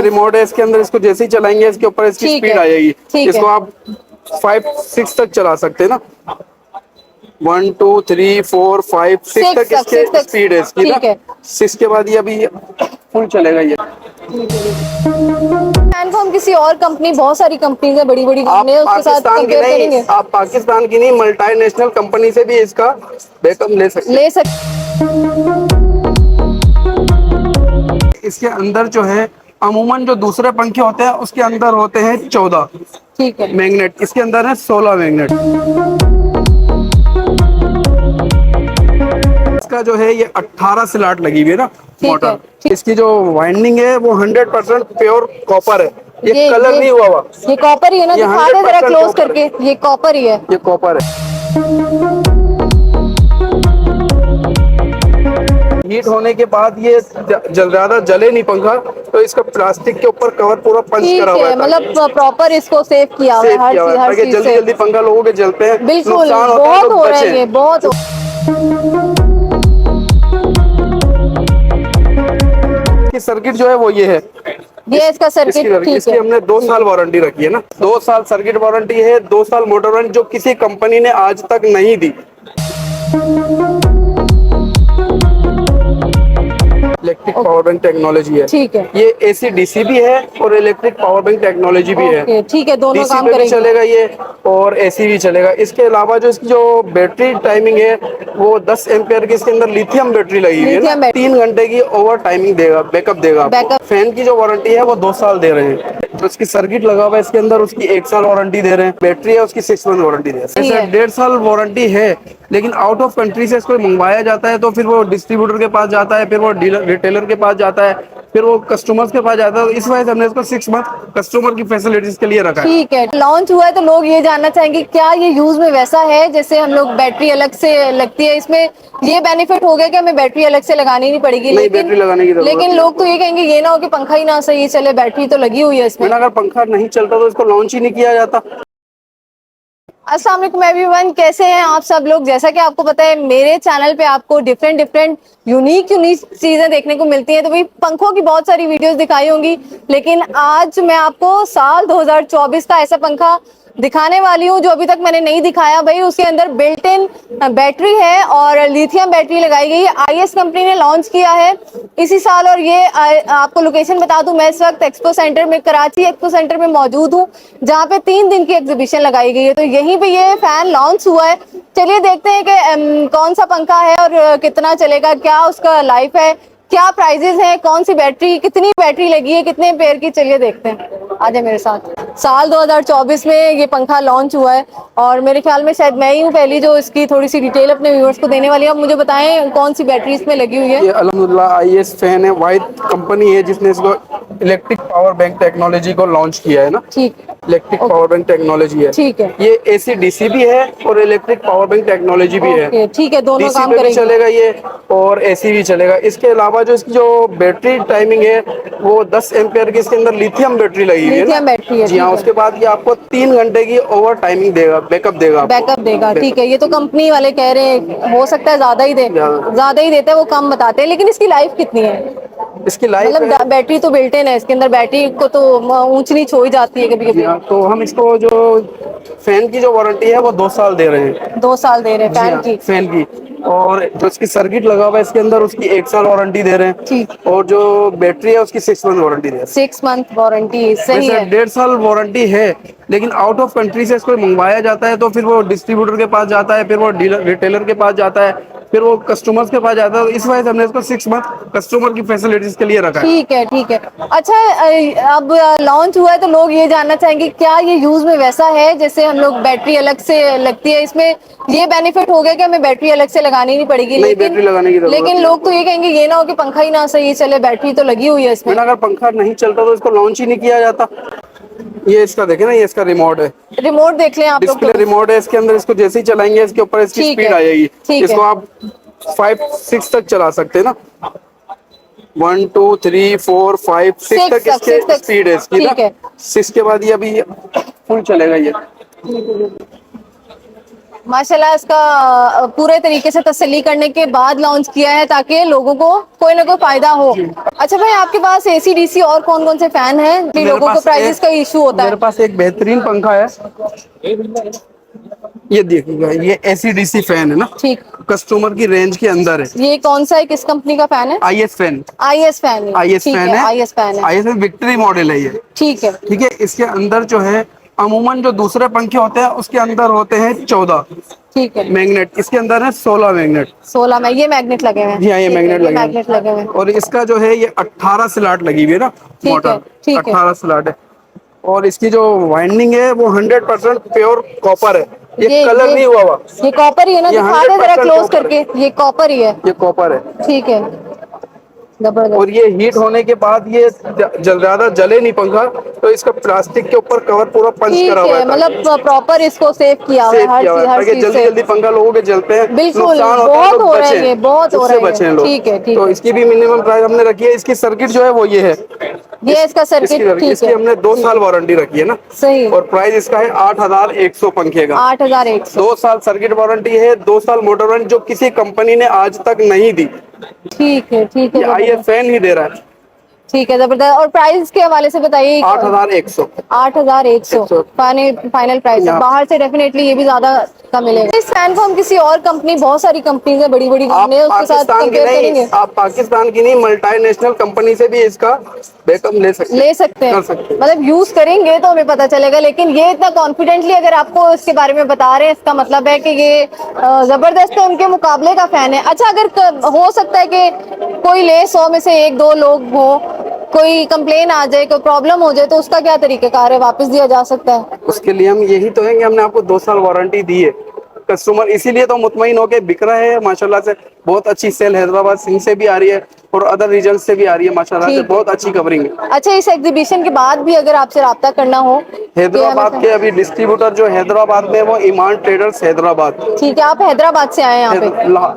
Remote है इसके अंदर, इसको जैसे ही चलाएंगे इसके ऊपर इसकी स्पीड आ जाएगी। इसको आप 5-6 तक चला सकते हैं ना, 1 2 3 4 5 6 तक इसके स्पीड है इसकी ना। 6 के बाद ये अभी फुल चलेगा ये। फैन को हम किसी और कंपनी, बहुत सारी कंपनीज है, बड़ी बड़ी कंपनी है, उसके साथ कंपेयर करेंगे। आप पाकिस्तान की नहीं, मल्टीनेशनल कंपनी से भी इसका बैकअप ले सकते। इसके अंदर जो है अमूमन जो दूसरे पंखे होते हैं उसके अंदर होते हैं 14 ठीक है मैग्नेट, इसके अंदर है 16 मैग्नेट। इसका जो है ये 18 स्लॉट लगी हुई है ना मोटर। इसकी जो वाइंडिंग है वो 100% प्योर कॉपर है, ये कलर नहीं हुआ हुआ। ये कॉपर ही है ना, दिखा दे जरा क्लोज करके, ये कॉपर ही है, ये कॉपर है। हीट होने के बाद ये ज्यादा जले नहीं पंखा, तो इसका प्लास्टिक के ऊपर कवर पूरा पंच करा हुआ है, मतलब प्रॉपर इसको सेव किया हुआ है हर चीज से। जल्दी जल्दी पंखा लोगों के जलते हैं, बिल्कुल बहुत हो रहा है ये, बहुत। सर्किट जो है वो ये है, ये इसका सर्किट। इसकी हमने 2 साल वारंटी रखी है ना, 2 साल सर्किट वारंटी है, 2 साल मोटर वारंटी, जो किसी कंपनी ने आज तक नहीं दी। इलेक्ट्रिक पावर बैंक टेक्नोलॉजी है, ठीक है। ये AC DC भी है और इलेक्ट्रिक पावर बैंक टेक्नोलॉजी भी है, ठीक है। दोनों काम करेंगे, चलेगा ये और AC भी चलेगा। इसके अलावा जो इसकी जो बैटरी टाइमिंग है वो 10 एम्पियर की इसके अंदर लिथियम बैटरी लगी हुई है ना, 3 घंटे की ओवर टाइमिंग देगा, बैकअप देगा। फैन की जो वारंटी है वो 2 साल दे रहे हैं। तो इसकी सर्किट लगा हुआ है इसके अंदर, उसकी 1 साल वारंटी दे रहे हैं। बैटरी है उसकी 6 मंथ वारंटी दे रहे हैं। 1.5 साल वारंटी है, लेकिन आउट ऑफ कंट्री से इसको मंगवाया जाता है तो फिर वो डिस्ट्रीब्यूटर के पास जाता है, फिर वो डीलर रिटेलर के पास जाता है, फिर वो कस्टमर्स के पास जाता है। तो इस वजह से हमने इसको 6 मंथ कस्टमर की फैसिलिटीज के लिए रखा है। ठीक है, लॉन्च हुआ है तो लोग ये जानना चाहेंगे क्या ये यूज में वैसा है जैसे हम लोग बैटरी अलग से लगती है, इसमें ये बेनिफिट हो गया कि हमें बैटरी अलग से लगानी नहीं पड़ेगी। नहीं, बैटरी लगाने की जरूरत लेकिन लोग तो ये कहेंगे ये ना हो कि पंखा ही ना सही चले, बैटरी तो लगी हुई है इसमें। अगर पंखा नहीं चलता तो इसको लॉन्च ही नहीं किया जाता। अस्सलाम वालेकुम एवरीवन, कैसे हैं आप सब लोग। जैसा कि आपको पता है मेरे चैनल पे आपको डिफरेंट यूनिक चीजें देखने को मिलती हैं, तो भाई पंखों की बहुत सारी वीडियोस दिखाई होंगी, लेकिन आज मैं आपको साल 2024 का ऐसा पंखा दिखाने वाली हूँ जो अभी तक मैंने नहीं दिखाया। भाई उसके अंदर बिल्ट इन बैटरी है और लिथियम बैटरी लगाई गई है। IS कंपनी ने लॉन्च किया है इसी साल। और ये आपको लोकेशन बता दूं, मैं इस वक्त एक्सपो सेंटर में, कराची एक्सपो सेंटर में मौजूद हूँ, जहाँ पे 3 दिन की एग्जीबिशन लगाई गई है। तो यहीं पे ये फैन लॉन्च हुआ है। चलिए देखते हैं कि कौन सा पंखा है और कितना चलेगा, क्या उसका लाइफ है, क्या प्राइजेस हैं, कौन सी बैटरी, कितनी बैटरी लगी है, कितने एम्पेयर की। चलिए देखते हैं, आ जाए मेरे साथ। साल 2024 में ये पंखा लॉन्च हुआ है और मेरे ख्याल में शायद मैं ही हूँ पहली जो इसकी थोड़ी सी डिटेल अपने व्यूअर्स को देने वाली है। अब मुझे बताएं कौन सी बैटरी इसमें लगी हुई है। ये अल्हम्दुलिल्लाह IS फैन है, वाइट कंपनी है जिसने इसको इलेक्ट्रिक पावर बैंक टेक्नोलॉजी को लॉन्च किया है ना। ठीक, इलेक्ट्रिक पावर बैंक टेक्नोलॉजी है, ठीक है। ये AC DC भी है और इलेक्ट्रिक पावर बैंक टेक्नोलॉजी भी है, ठीक है। दोनों काम करेंगे, चलेगा ये और AC भी चलेगा। इसके अलावा जो इसकी जो बैटरी टाइमिंग है वो 10 एम्पियर की इसके अंदर लिथियम बैटरी लगी हुई है, लिथियम बैटरी है, जी हाँ। उसके बाद ये आपको 3 घंटे की ओवर टाइमिंग देगा, बैकअप देगा, ठीक है। ये तो कंपनी वाले कह रहे हैं, हो सकता है ज्यादा ही देते हैं, वो कम बताते हैं। लेकिन इसकी लाइफ कितनी है? इसकी लाइफ मतलब बैटरी तो बिल्ट इन है इसके अंदर, बैटरी को तो ऊंच नीच हो ही जाती है कभी कभी। तो हम इसको जो फैन की जो वारंटी है वो 2 साल दे रहे हैं। 2 साल दे रहे हैं फैन की। और जो इसकी सर्किट लगा हुआ है इसके अंदर उसकी 1 साल वारंटी दे रहे हैं, ठीक। और जो बैटरी है उसकी 6 मंथ वारंटी दे रहे हैं। 6 मंथ वारंटी सही है। 1.5 साल वारंटी है, लेकिन आउट ऑफ कंट्री से इसको मंगवाया जाता है तो फिर वो डिस्ट्रीब्यूटर के पास जाता है, फिर वो डीलर रिटेलर के पास जाता है, फिर वो कस्टमर्स के पास जाता है। तो इस वजह से हमने इसको 6 मंथ कस्टमर की फैसिलिटीज के लिए रखा है। ठीक है। अच्छा, अब लॉन्च हुआ है तो लोग ये जानना चाहेंगे क्या ये यूज में वैसा है जैसे हम लोग बैटरी अलग से लगती है, इसमें ये बेनिफिट हो गया कि हमें बैटरी अलग से लगानी नहीं पड़ेगी। नहीं, बैटरी लगाने की जरूरत। लेकिन लोग तो ये कहेंगे ये ना हो कि पंखा ही ना सही चले, बैटरी तो लगी हुई है इसमें। अगर पंखा नहीं चलता तो इसको लॉन्च ही नहीं किया जाता। ये इसका देखे ना, ये इसका रिमोट है, रिमोट देख लें आप लोग। डिस्प्ले रिमोट है इसके अंदर, इसको जैसे ही चलाएंगे इसके ऊपर इसकी स्पीड आ जाएगी। इसको आप 5-6 तक चला सकते हैं ना, 1 2 3 4 5 6 तक इसके स्पीड है इसकी ना। 6 के बाद ये अभी फुल चलेगा ये। माशाल्लाह इसका पूरे तरीके से तसल्ली करने के बाद लॉन्च किया है ताकि लोगों को कोई ना कोई फायदा हो। अच्छा भाई, आपके पास एसी डीसी और कौन कौन से फैन हैं? लोगों को प्राइसेस का इशू होता है। मेरे पास एक बेहतरीन पंखा है, ये देखिएगा, ये एसी डीसी फैन है ना, ठीक, कस्टमर की रेंज के अंदर है। ये कौन सा है, किस कंपनी का फैन है? IS fan. आईएस फैन है। आईएस ठीक फैन है, है। आईएस फैन है। आईएस विक्ट्री मॉडल है ये। ठीक है। ठीक है, इसके अंदर जो है अमूमन जो दूसरे पंखे होते हैं उसके अंदर होते हैं 14 ठीक है मैग्नेट, इसके अंदर है 16 मैग्नेट। 16 में ये मैग्नेट लगे हुए हैं। जी हाँ, ये मैग्नेट लगे हैं। मैग्नेट लगे हुए हैं। और इसका जो है ये 18 स्लॉट लगी हुई है ना, ठीक है, मोटर ठीक है। 18 स्लॉट है। और इसकी जो वाइंडिंग है वो 100% प्योर कॉपर है, ये कलर नहीं हुआ हुआ। ये कॉपर ही है ना? ये दिखा दे जरा 100% क्लोज कॉपर करके, ये कॉपर ही है। ये कॉपर है। ठीक है, जबरदस्त। और ये हीट होने के बाद ये ज्यादा जले नहीं पंखा, तो इसका प्लास्टिक के ऊपर कवर पूरा पंच ठीक करा हुआ है, है, मतलब प्रॉपर इसको सेव किया हुआ है सेव हर किया हुआ चीज, है हर ताकि चीज जल्दी से। जल्दी पंखा लोगों के जलते हैं, बिल्कुल, नुकसान होता है, बहुत लोग हो रहा है, बचें, ये बहुत हो उससे रहा है। बचें लोग। ठीक है, ठीक तो है। इसकी भी मिनिमम प्राइस हमने रखी है। इसकी सर्किट जो है वो ये है, ये इसका सर्किट, ठीक इसकी है। हमने 2 साल वारंटी रखी है ना। सही। और प्राइस इसका है 8100 पंखे का। 8100। 2 साल सर्किट वारंटी है, 2 साल मोटर वारंटी, जो किसी कंपनी ने आज तक नहीं दी। ठीक है, ठीक है, ये आईएफ फैन ही दे रहा है। ठीक है, जबरदस्त। और प्राइस के हवाले से बताइए। 8100। 8100 फाइनल प्राइस है। बाहर से डेफिनेटली ये भी ज्यादा का मिलेगा। इस फैन को हम किसी और कंपनी, बहुत सारी कंपनीज है, बड़ी बड़ी कंपनी है, उसके साथ कंपेयर करेंगे। आप पाकिस्तान की नहीं, मल्टीनेशनल कंपनी से भी इसका बैकअप ले सकते हैं। कर सकते हैं। मतलब यूज करेंगे तो हमें पता चलेगा, लेकिन ये इतना कॉन्फिडेंटली अगर आपको इसके बारे में बता रहे हैं, इसका मतलब है कि ये जबरदस्त है, उनके मुकाबले का फैन है। अच्छा, अगर हो सकता है कि कोई ले 100 में से 1-2 लोग हो, कोई कंप्लेन आ जाए, कोई प्रॉब्लम हो जाए, तो उसका क्या तरीकेकार है? वापस दिया जा सकता है? उसके लिए हम यही तो है कि हमने आपको 2 साल वारंटी दी है। कस्टमर इसीलिए तो मुतमईन होके बिक रहा है माशाल्लाह से। बहुत अच्छी सेल हैदराबाद सिंह से भी आ रही है और अदर रीजन से भी आ रही है माशाल्लाह से, बहुत अच्छी कवरिंग है। अच्छा, इस एग्जीबिशन के बाद भी अगर आपसे राब्ता करना हो, हैदराबाद के अभी डिस्ट्रीब्यूटर जो हैदराबाद में, वो ईमान ट्रेडर्स हैदराबाद। ठीक है, आप हैदराबाद से आए यहाँ पे?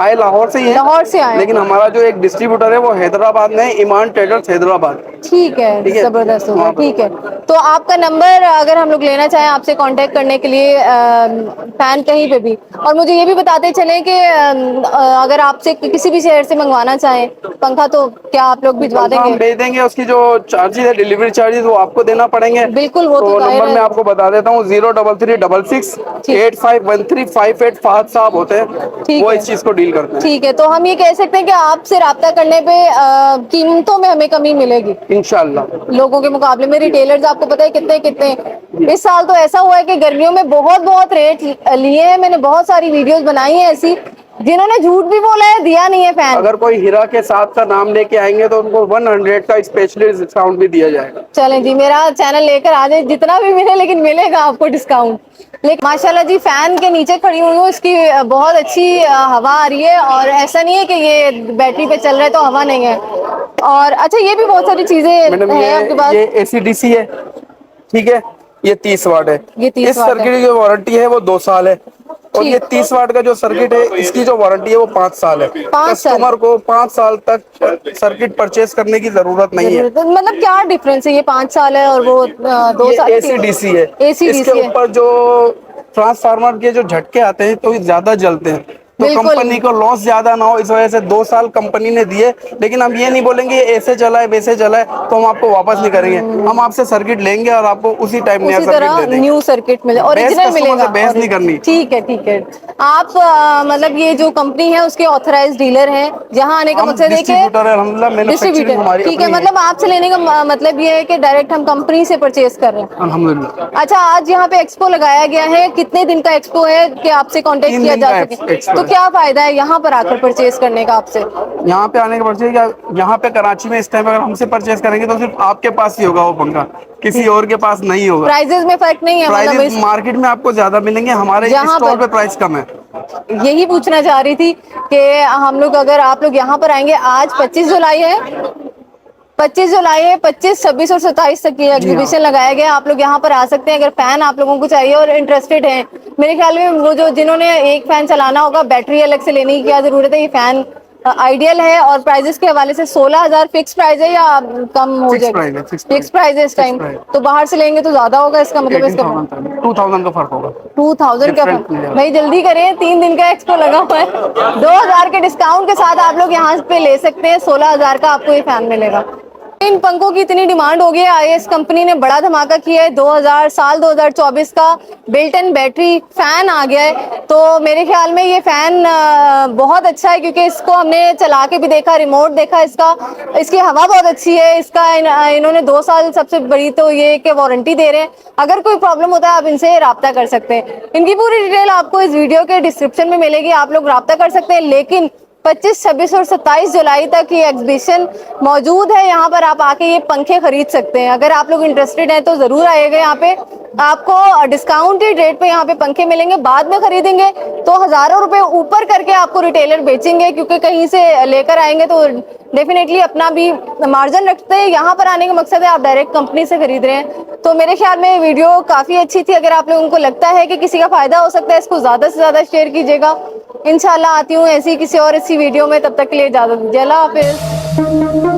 आए लाहौर से ही है, लाहौर से आए, लेकिन हमारा जो एक डिस्ट्रीब्यूटर है वो हैदराबाद में, ईमान ट्रेडर्स हैदराबाद। ठीक है, जबरदस्त होगा। ठीक है, तो आपका नंबर अगर हम लोग लेना चाहें आपसे कांटेक्ट करने के लिए, फैन कहीं पे भी। और मुझे ये भी बताते चलें कि अगर आपसे किसी भी शहर से मंगवाना चाहें पंखा, तो क्या आप लोग भिजवा देंगे? हम भेज देंगे। उसकी जो चार्जेस है, डिलीवरी चार्जेस, वो आपको देना पड़ेंगे। बिल्कुल, वो तो नंबर मैं आपको बता देता हूँ, 03366851358 साहब होते हैं, वो इस चीज को डील करते हैं। ठीक है, तो हम ये कह सकते हैं कि आपसे राब्ता करने पे कीमतों में हमें कमी मिलेगी इंशाल्लाह। लोगों के मुकाबले में। रिटेलर्स आपको पता है कितने कितने, इस साल तो ऐसा हुआ है कि गर्मियों में बहुत बहुत रेट लिए हैं। मैंने बहुत सारी वीडियोस बनाई हैं ऐसी, जिन्होंने झूठ भी बोला है, दिया नहीं है फैन। अगर कोई हीरा के साथ का नाम लेके आएंगे तो उनको 100 का स्पेशली डिस्काउंट भी दिया जाएगा। चलें जी, मेरा चैनल लेकर आ जाए, जितना भी मिले, लेकिन मिलेगा आपको डिस्काउंट। लेकिन माशाल्लाह जी, फैन के नीचे खड़ी हुई हूँ, इसकी बहुत अच्छी हवा आ रही है, और ऐसा नहीं है कि ये बैटरी पे चल रहा है तो हवा नहीं है। और अच्छा, ये भी बहुत सारी चीजें हैं आपके पास। ये एसी डीसी है, ठीक है, ये 30 वाट है। ये 30 इस वाट सर्किट की जो वारंटी है वो 2 साल है। और ये 30 वाट का जो सर्किट है, इसकी जो वारंटी है वो 5 साल है। कस्टमर को 5 साल तक सर्किट परचेज करने की जरूरत नहीं है। मतलब क्या डिफरेंस है? ये 5 साल है और वो 2 साल। एसी डीसी है। इसके ऊपर जो ट्रांसफार्मर के जो झटके आते हैं तो ज्यादा जलते हैं, तो कंपनी को लॉस ज्यादा ना हो, इस वजह से 2 साल कंपनी ने दिए। लेकिन हम ये नहीं बोलेंगे ऐसे चला है वैसे चला है तो हम आपको वापस नहीं करेंगे। हम आपसे सर्किट लेंगे और आपको उसी टाइम नया सर्किट दे देंगे। न्यू सर्किट मिले, ओरिजिनल मिलेगा। बहस नहीं करनी। ठीक है, ठीक है। आप मतलब ये जो कंपनी है उसके ऑथराइज्ड डीलर हैं, जहाँ आने का मकसद है कि डिस्ट्रीब्यूटर। ठीक है, मतलब आपसे लेने का मतलब ये है कि डायरेक्ट हम कंपनी से परचेज कर रहे हैं। अल्हम्दुलिल्लाह। अच्छा, आज यहाँ पे एक्सपो लगाया गया है, कितने दिन का एक्सपो है कि आपसे कांटेक्ट किया जा सके? तो क्या फायदा है यहाँ पर आकर परचेज करने का आपसे? यहाँ पे आने का परचेज, यहाँ पे कराची में इस टाइम अगर हमसे परचेज करेंगे तो सिर्फ आपके पास ही होगा वो पंखा, किसी और के पास नहीं होगा। प्राइजेस में फर्क नहीं है? प्राइजेस मार्केट में आपको ज्यादा मिलेंगे, हमारे स्टोर पे प्राइस कम है। यही पूछना चाह रही थी कि हम लोग, अगर आप लोग यहाँ पर आएंगे, आज 25 जुलाई है, 25 जुलाई है, 25, 26 और 27 तक ये एग्जीबिशन लगाया गया। आप लोग यहाँ पर आ सकते हैं अगर फैन आप लोगों को चाहिए और इंटरेस्टेड हैं। मेरे ख्याल में वो जो जिन्होंने एक फैन चलाना होगा, बैटरी अलग से लेने की क्या जरूरत है, ये फैन आइडियल है और प्राइजेस के हवाले से 16,000 फिक्स प्राइस है या कम हो जाएगा? प्राइस है, फिक्स प्राइस है इस टाइम। प्राइस। तो बाहर से लेंगे तो ज्यादा होगा इसका मतलब? इसका 2000 का फर्क होगा। 2000 का Different मिलेगा। भाई जल्दी करें, 3 दिन का एक्सपो लगा हुआ है। 2000 के डिस्काउंट के साथ आप लोग यहाँ पे ले सकते हैं। 16,000 का आपको ये फैन मिलेगा। इन पंखों की इतनी डिमांड हो गई है, आईएस कंपनी ने बड़ा धमाका किया है। 2024 का बिल्ट इन बैटरी फैन आ गया है। तो मेरे ख्याल में ये फैन बहुत अच्छा है, क्योंकि इसको हमने चला के भी देखा, रिमोट देखा इसका, इसकी हवा बहुत अच्छी है। इसका इन्होंने 2 साल सबसे बड़ी तो ये कि वारंटी दे रहे हैं। अगर कोई प्रॉब्लम होता है आप इनसे राब्ता कर सकते हैं। इनकी पूरी डिटेल आपको इस वीडियो के डिस्क्रिप्शन में मिलेगी, आप लोग राब्ता कर सकते हैं। लेकिन 25, 26 और 27 जुलाई तक ये एग्जीबिशन मौजूद है। यहाँ पर आप आके ये पंखे खरीद सकते हैं। अगर आप लोग इंटरेस्टेड हैं तो जरूर आइएगा। यहाँ पे आपको डिस्काउंटेड रेट पे यहाँ पे पंखे मिलेंगे। बाद में खरीदेंगे तो हजारों रुपए ऊपर करके आपको रिटेलर बेचेंगे, क्योंकि कहीं से लेकर आएंगे तो डेफिनेटली अपना भी मार्जिन रखते हैं। यहाँ पर आने का मकसद है आप डायरेक्ट कंपनी से खरीद रहे हैं। तो मेरे ख्याल में ये वीडियो काफी अच्छी थी। अगर आप लोगों को लगता है कि किसी का फायदा हो सकता है, इसको ज्यादा से ज्यादा शेयर कीजिएगा। इंशाल्लाह आती हूँ ऐसी किसी और अच्छी वीडियो में, तब तक के लिए इजाजत दीजिए। अल्लाह हाफिज।